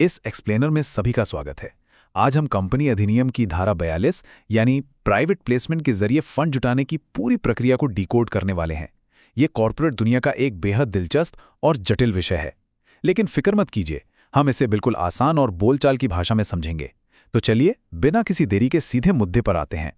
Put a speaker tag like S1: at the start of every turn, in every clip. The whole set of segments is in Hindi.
S1: इस एक्सप्लेनर में सभी का स्वागत है। आज हम कंपनी अधिनियम की धारा 42 यानी प्राइवेट प्लेसमेंट के जरिए फंड जुटाने की पूरी प्रक्रिया को डिकोड करने वाले हैं। ये कॉर्पोरेट दुनिया का एक बेहद दिलचस्प और जटिल विषय है, लेकिन फिक्र मत कीजिए, हम इसे बिल्कुल आसान और बोलचाल की भाषा में समझेंगे। तो चलिए बिना किसी देरी के सीधे मुद्दे पर आते हैं।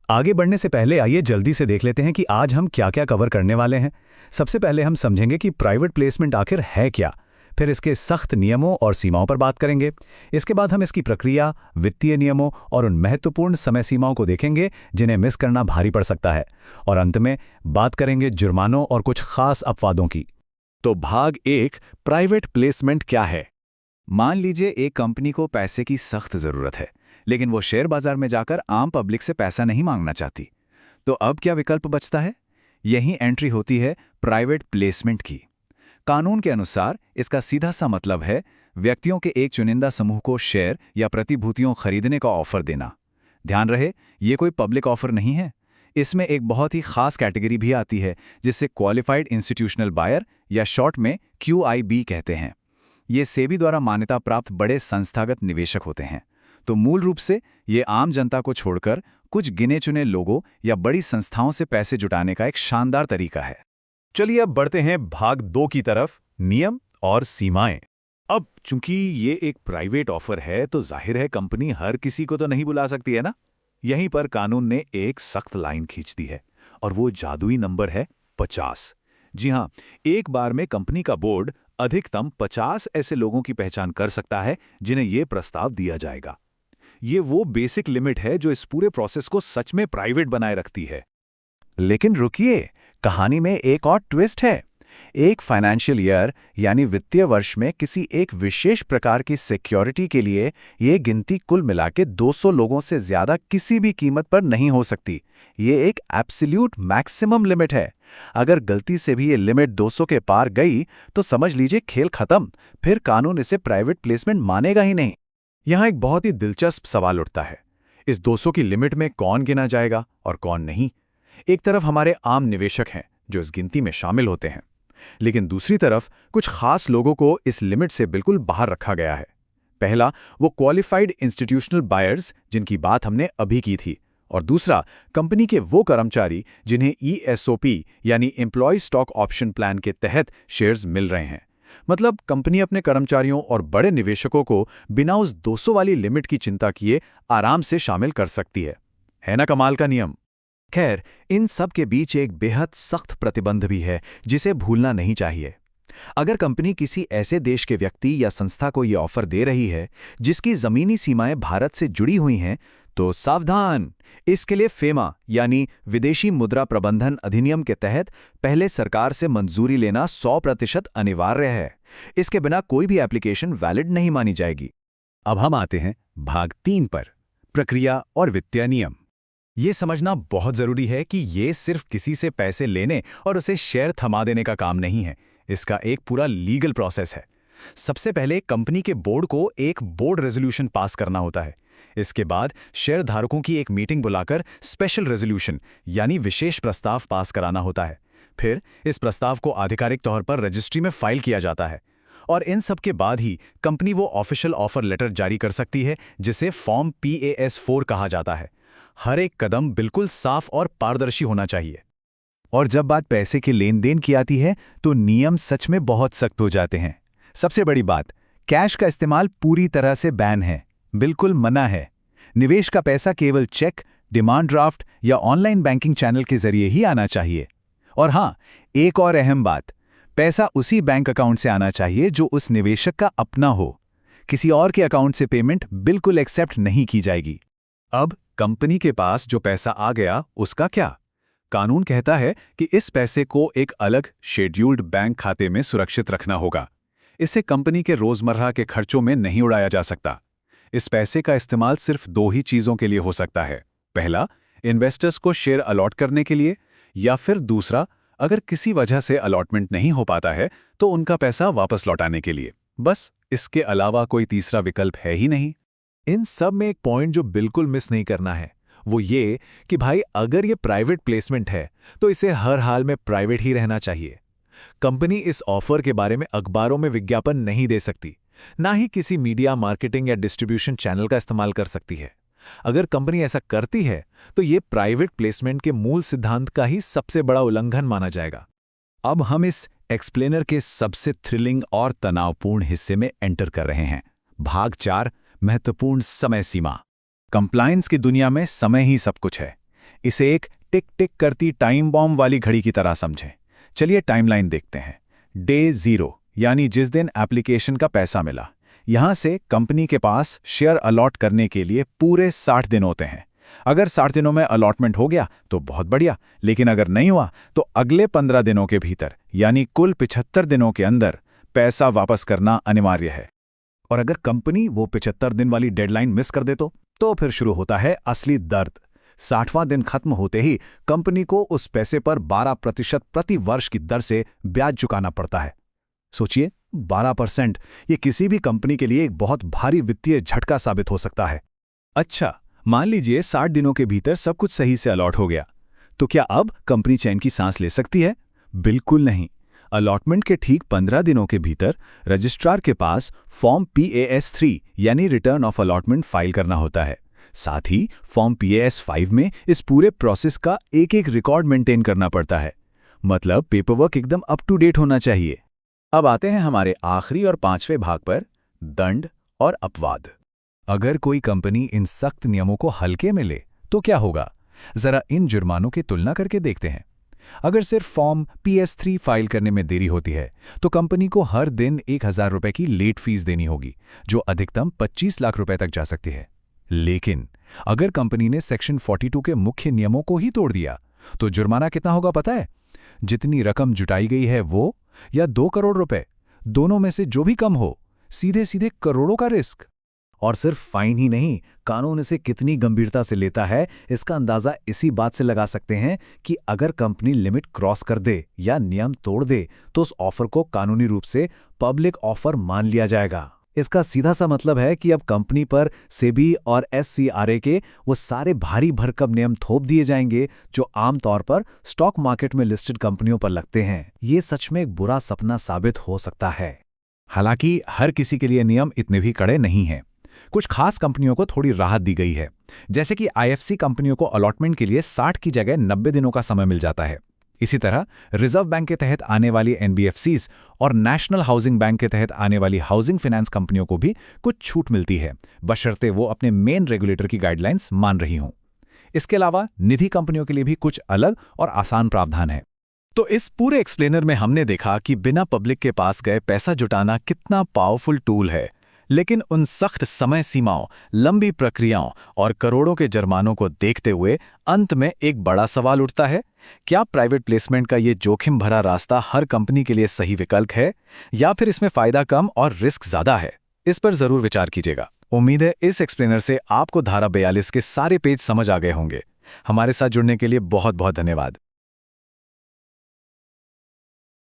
S2: आगे बढ़ने से पहले आइए जल्दी से देख लेते हैं कि आज हम क्या क्या कवर करने वाले हैं। सबसे पहले हम समझेंगे कि प्राइवेट प्लेसमेंट आखिर है क्या, फिर इसके सख्त नियमों और सीमाओं पर बात करेंगे। इसके बाद हम इसकी प्रक्रिया, वित्तीय नियमों और उन महत्वपूर्ण समय सीमाओं को देखेंगे जिन्हें मिस करना भारी पड़ सकता है। और अंत में बात करेंगे जुर्मानों और कुछ खास अपवादों की।
S1: तो भाग 1, प्राइवेट प्लेसमेंट क्या है। मान लीजिए एक कंपनी को पैसे की सख्त जरूरत है, लेकिन वो शेयर बाजार में जाकर आम पब्लिक से पैसा नहीं मांगना चाहती। तो अब क्या विकल्प बचता है? यही एंट्री होती है प्राइवेट प्लेसमेंट की। कानून के अनुसार इसका सीधा सा मतलब है व्यक्तियों के एक चुनिंदा समूह को शेयर या प्रतिभूतियों खरीदने का ऑफर देना। ध्यान रहे, ये कोई पब्लिक ऑफर नहीं है। इसमें एक बहुत ही खास कैटेगरी भी आती है जिसे क्वालिफाइड इंस्टीट्यूशनल बायर या शॉर्ट में QIB कहते हैं। ये सेबी द्वारा मान्यता प्राप्त बड़े संस्थागत निवेशक होते हैं। तो मूल रूप से ये आम जनता को छोड़कर कुछ गिने चुने लोगों या बड़ी संस्थाओं से पैसे जुटाने का एक शानदार तरीका है। चलिए अब बढ़ते हैं भाग 2 की तरफ, नियम और सीमाएं। अब चूंकि ये एक प्राइवेट ऑफर है तो जाहिर है कंपनी हर किसी को तो नहीं बुला सकती है ना। यहीं पर कानून ने एक सख्त लाइन खींच दी है और वो जादुई नंबर है 50। जी हां, एक बार में कंपनी का बोर्ड अधिकतम 50 ऐसे लोगों की पहचान कर सकता है जिन्हें यह प्रस्ताव दिया जाएगा। ये वो बेसिक लिमिट है जो इस पूरे प्रोसेस को सच में प्राइवेट बनाए रखती है। लेकिन रुकिए, कहानी में एक और ट्विस्ट है। एक फाइनेंशियल ईयर यानी वित्तीय वर्ष में किसी एक विशेष प्रकार की सिक्योरिटी के लिए ये गिनती कुल मिला के 200 लोगों से ज्यादा किसी भी कीमत पर नहीं हो सकती। ये एक एब्सोल्यूट मैक्सिमम लिमिट है। अगर गलती से भी ये लिमिट 200 के पार गई तो समझ लीजिए खेल खत्म, फिर कानून इसे प्राइवेट प्लेसमेंट मानेगा ही नहीं। यहां एक बहुत ही दिलचस्प सवाल उठता है, इस 200 की लिमिट में कौन गिना जाएगा और कौन नहीं? एक तरफ हमारे आम निवेशक हैं जो इस गिनती में शामिल होते हैं, लेकिन दूसरी तरफ कुछ खास लोगों को इस लिमिट से बिल्कुल बाहर रखा गया है। पहला, वो क्वालिफाइड इंस्टीट्यूशनल बायर्स जिनकी बात हमने अभी की थी, और दूसरा कंपनी के वो कर्मचारी जिन्हें ESOP यानी एम्प्लॉय स्टॉक ऑप्शन प्लान के तहत शेयर्स मिल रहे हैं। मतलब कंपनी अपने कर्मचारियों और बड़े निवेशकों को बिना उस 200 वाली लिमिट की चिंता किए आराम से शामिल कर सकती है ना कमाल का नियम? खैर, इन सब के बीच एक बेहद सख्त प्रतिबंध भी है जिसे भूलना नहीं चाहिए। अगर कंपनी किसी ऐसे देश के व्यक्ति या संस्था को यह ऑफर दे रही है जिसकी जमीनी सीमाएं भारत से जुड़ी हुई हैं, तो सावधान, इसके लिए फेमा यानी विदेशी मुद्रा प्रबंधन अधिनियम के तहत पहले सरकार से मंजूरी लेना 100% अनिवार्य है। इसके बिना कोई भी एप्लीकेशन वैलिड नहीं मानी जाएगी।
S2: अब हम आते हैं भाग 3 पर, प्रक्रिया और वित्तीय नियम। ये समझना बहुत जरूरी है कि ये सिर्फ किसी से पैसे लेने और उसे शेयर थमा देने का काम नहीं है। इसका एक पूरा लीगल प्रोसेस है। सबसे पहले कंपनी के बोर्ड को एक बोर्ड रेजोल्यूशन पास करना होता है। इसके बाद शेयर धारकों की एक मीटिंग बुलाकर स्पेशल रेजोल्यूशन यानी विशेष प्रस्ताव पास कराना होता है। फिर इस प्रस्ताव को आधिकारिक तौर पर रजिस्ट्री में फाइल किया जाता है और इन सब के बाद ही कंपनी वो ऑफिशियल ऑफर लेटर जारी कर सकती है जिसे फॉर्म PAS4 कहा जाता है। हर एक कदम बिल्कुल साफ और पारदर्शी होना चाहिए। और जब बात पैसे के लेन देन की आती है तो नियम सच में बहुत सख्त हो जाते हैं। सबसे बड़ी बात, कैश का इस्तेमाल पूरी तरह से बैन है, बिल्कुल मना है। निवेश का पैसा केवल चेक, डिमांड ड्राफ्ट या ऑनलाइन बैंकिंग चैनल के जरिए ही आना चाहिए। और हाँ, एक और अहम बात, पैसा उसी बैंक अकाउंट से आना चाहिए जो उस निवेशक का अपना हो। किसी और के अकाउंट से पेमेंट बिल्कुल एक्सेप्ट नहीं की जाएगी।
S1: अब कंपनी के पास जो पैसा आ गया उसका क्या? कानून कहता है कि इस पैसे को एक अलग शेड्यूल्ड बैंक खाते में सुरक्षित रखना होगा। इसे कंपनी के रोजमर्रा के खर्चों में नहीं उड़ाया जा सकता। इस पैसे का इस्तेमाल सिर्फ 2 ही चीजों के लिए हो सकता है। पहला, इन्वेस्टर्स को शेयर अलॉट करने के लिए, या फिर दूसरा, अगर किसी वजह से अलॉटमेंट नहीं हो पाता है तो उनका पैसा वापस लौटाने के लिए। बस, इसके अलावा कोई तीसरा विकल्प है ही नहीं। इन सब में एक पॉइंट जो बिल्कुल मिस नहीं करना है, वो ये कि भाई अगर ये प्राइवेट प्लेसमेंट है तो इसे हर हाल में प्राइवेट ही रहना चाहिए। कंपनी इस ऑफर के बारे में अखबारों में विज्ञापन नहीं दे सकती,
S2: ना ही किसी मीडिया, मार्केटिंग या डिस्ट्रीब्यूशन चैनल का इस्तेमाल कर सकती है। अगर कंपनी ऐसा करती है तो ये प्राइवेट प्लेसमेंट के मूल सिद्धांत का ही सबसे बड़ा उल्लंघन माना जाएगा।
S1: अब हम इस एक्सप्लेनर के सबसे थ्रिलिंग और तनावपूर्ण हिस्से में एंटर कर रहे हैं। भाग 4, महत्वपूर्ण समय सीमा। कंप्लायंस की दुनिया में समय ही सब कुछ है। इसे एक टिक टिक करती टाइम बॉम्ब वाली घड़ी की तरह समझें। चलिए टाइमलाइन देखते हैं। डे 0 यानी जिस दिन एप्लीकेशन का पैसा मिला, यहां से कंपनी के पास शेयर अलॉट करने के लिए पूरे 60 दिन होते हैं। अगर 60 दिनों में अलॉटमेंट हो गया तो बहुत बढ़िया, लेकिन अगर नहीं हुआ तो अगले 15 दिनों के भीतर यानी कुल 75 दिनों के अंदर पैसा वापस करना अनिवार्य है। और अगर कंपनी वो 75 दिन वाली डेडलाइन मिस कर दे तो फिर शुरू होता है असली दर्द। 60वां दिन खत्म होते ही कंपनी को उस पैसे पर 12% प्रति वर्ष की दर से ब्याज चुकाना पड़ता है। सोचिए, 12%, ये किसी भी कंपनी के लिए एक बहुत भारी वित्तीय झटका साबित हो सकता है। अच्छा, मान लीजिए 60 दिनों के भीतर सब कुछ सही से अलॉट हो गया, तो क्या अब कंपनी चैन की सांस ले सकती है? बिल्कुल नहीं। अलॉटमेंट के ठीक 15 दिनों के भीतर रजिस्ट्रार के पास फॉर्म PAS3 यानी रिटर्न ऑफ अलॉटमेंट फाइल करना होता है। साथ ही फॉर्म PAS5 में इस पूरे प्रोसेस का एक रिकॉर्ड मेंटेन करना पड़ता है। मतलब पेपरवर्क एकदम अप टू डेट होना चाहिए। अब आते हैं हमारे आखिरी और 5वें भाग पर, दंड और अपवाद। अगर कोई कंपनी इन सख्त नियमों को हल्के में ले तो क्या होगा? जरा इन जुर्मानों की तुलना करके देखते हैं। अगर सिर्फ फॉर्म PS3 फाइल करने में देरी होती है तो कंपनी को हर दिन 1000 रुपए की लेट फीस देनी होगी, जो अधिकतम 25 लाख रुपए तक जा सकती है। लेकिन अगर कंपनी ने सेक्शन 42 के मुख्य नियमों को ही तोड़ दिया तो जुर्माना कितना होगा पता है? जितनी रकम जुटाई गई है वो, या 2 करोड़ रुपए, दोनों में से जो भी कम हो, सीधे सीधे करोड़ों का रिस्क। और सिर्फ फाइन ही नहीं, कानून इसे कितनी गंभीरता से लेता है इसका अंदाजा इसी बात से लगा सकते हैं कि अगर कंपनी लिमिट क्रॉस कर दे या नियम तोड़ दे तो उस ऑफर को कानूनी रूप से पब्लिक ऑफर मान लिया जाएगा। इसका सीधा सा मतलब है कि अब कंपनी पर सेबी और SCRA के वो सारे भारी भरकम नियम थोप दिए जाएंगे जो आमतौर पर स्टॉक मार्केट में लिस्टेड कंपनियों पर लगते हैं। ये सच में एक बुरा सपना साबित हो सकता है। हालांकि हर किसी के लिए नियम इतने भी कड़े नहीं हैं। कुछ खास कंपनियों को थोड़ी राहत दी गई है, जैसे कि IFC कंपनियों को अलॉटमेंट के लिए 60 की जगह 90 दिनों का समय मिल जाता है। इसी तरह रिजर्व बैंक के तहत आने वाली NBFCs और नेशनल हाउसिंग बैंक के तहत आने वाली हाउसिंग फाइनेंस कंपनियों को भी कुछ छूट मिलती है, बशर्ते वो अपने मेन रेगुलेटर की गाइडलाइंस मान रही हों। इसके अलावा निधि कंपनियों के लिए भी कुछ अलग और आसान प्रावधान है। तो इस पूरे एक्सप्लेनर में हमने देखा कि बिना पब्लिक के पास गए पैसा जुटाना कितना पावरफुल टूल है, लेकिन उन सख्त समय सीमाओं, लंबी प्रक्रियाओं और करोड़ों के जुर्मानों को देखते हुए अंत में एक बड़ा सवाल उठता है, क्या प्राइवेट प्लेसमेंट का ये जोखिम भरा रास्ता हर कंपनी के लिए सही विकल्प है, या फिर इसमें फायदा कम और रिस्क ज्यादा है? इस पर जरूर विचार कीजिएगा। उम्मीद है इस एक्सप्लेनर से आपको धारा 42 के सारे पेज समझ आ गए होंगे। हमारे साथ जुड़ने के लिए बहुत बहुत धन्यवाद।